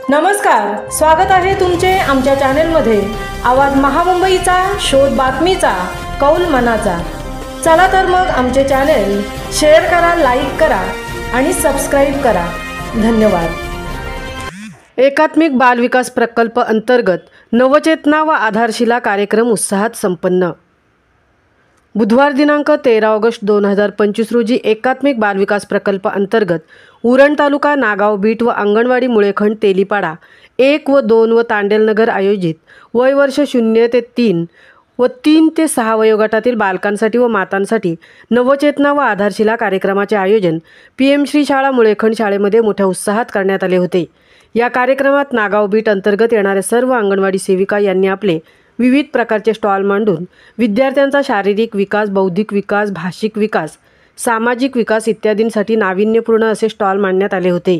नमस्कार, स्वागत आहे तुमचे आमच्या चॅनेलमध्ये। आवाज महामुंबईचा, शोध बातमीचा, कौल मनाचा। चला तर मग आमचे चॅनेल शेअर करा, लाईक करा आणि सबस्क्राइब करा। धन्यवाद। एकात्मिक बाल विकास प्रकल्प अंतर्गत नवचेतना व आधारशिला कार्यक्रम उत्साहात संपन्न। बुधवार दिनांक 13 ऑगस्ट 2025 रोजी एकात्मिक बाल विकास प्रकल्प अंतर्गत उरण तालुका, नागाव बीट व अंगणवाडी मुळेखंड, तेलीपाडा 1 व 2 व तांडेलनगर आयोजित वय वर्ष 0 ते 3 व 3 ते 6 वयोगटातील बालकांसाठी व मातांसाठी नवचेतना व आधारशिला कार्यक्रमाचे आयोजन PM श्री शाळा मुळेखंड शाळेमध्ये मोठ्या उत्साहात करण्यात आले होते। या कार्यक्रमात नागाव बीट अंतर्गत येणाऱ्या सर्व अंगणवाडी सेविका यांनी आपले विविध प्रकारचे स्टॉल मांडून विद्यार्थ्यांचा शारीरिक विकास, बौद्धिक विकास, भाषिक विकास, सामाजिक विकास इत्यादींसाठी नाविन्यपूर्ण असे स्टॉल मांडण्यात आले होते।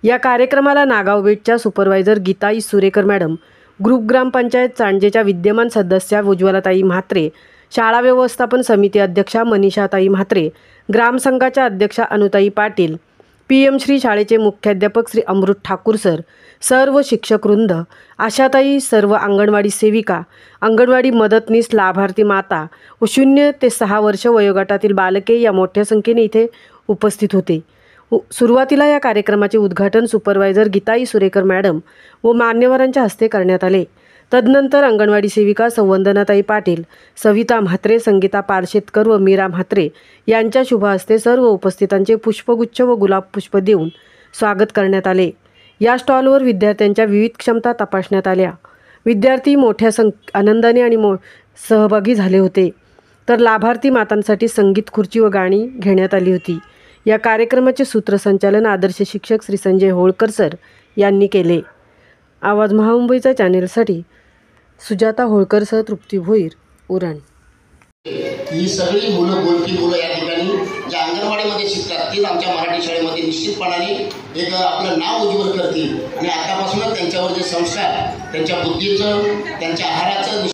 या कार्यक्रमाला नागाव बीटच्या supervisor Geetai Surekar madam, group ग्रामपंचायत चांजेच्या विद्यमान सदस्या उज्ज्वलाताई म्हात्रे, शाळा व्यवस्थापन समिती अध्यक्षा मनीषाताई म्हात्रे, ग्रामसंघाच्या अध्यक्षा अनुताई पाटील, PM श्री शाळेचे मुख्याध्यापक श्री अमृत ठाकूर सर, सर्व शिक्षकवृंद, आशाताई, सर्व अंगणवाडी सेविका, अंगणवाडी मदतनीस, लाभार्थी माता व 0 ते 6 वर्ष वयोगटातील बालके या मोठ्या संख्येने इथे उपस्थित होते। सुरुवातीला या कार्यक्रमाचे उद्घाटन सुपरवायझर गीताई सुरेकर मॅडम व मान्यवरांच्या हस्ते करण्यात आले। तदनंतर अंगणवाडी सेविका संवंदनाताई पाटील, सविता म्हात्रे, संगीता पारशेतकर व मीरा म्हात्रे यांच्या शुभ हस्ते सर्व उपस्थितांचे पुष्पगुच्छ व गुलाब पुष्प देऊन स्वागत करण्यात आले। या स्टॉलवर विद्यार्थ्यांच्या विविध क्षमता तपासण्यात आल्या। विद्यार्थी मोठ्या आनंदाने आणि सहभागी झाले होते। तर लाभार्थी मातांसाठी संगीत खुर्ची व गाणी घेण्यात आली होती। या कार्यक्रमाचे सूत्रसंचालन आदर्श शिक्षक श्री संजय होळकर सर यांनी केले। आवाज महामुंबईचा चॅनेलसाठी सुजाता होळकर सह तृप्ती भोईर, उरण। ही सगळी मुलं, बोलकी मुलं या ठिकाणी ज्या अंगणवाडीमध्ये शिकतात तेच आमच्या मराठी शाळेमध्ये निश्चितपणाने एक आपलं नाव उज्ज्वल करतील आणि आतापासूनच त्यांच्यावर जे संस्कार, त्यांच्या बुद्धीचं, त्यांच्या आहाराचं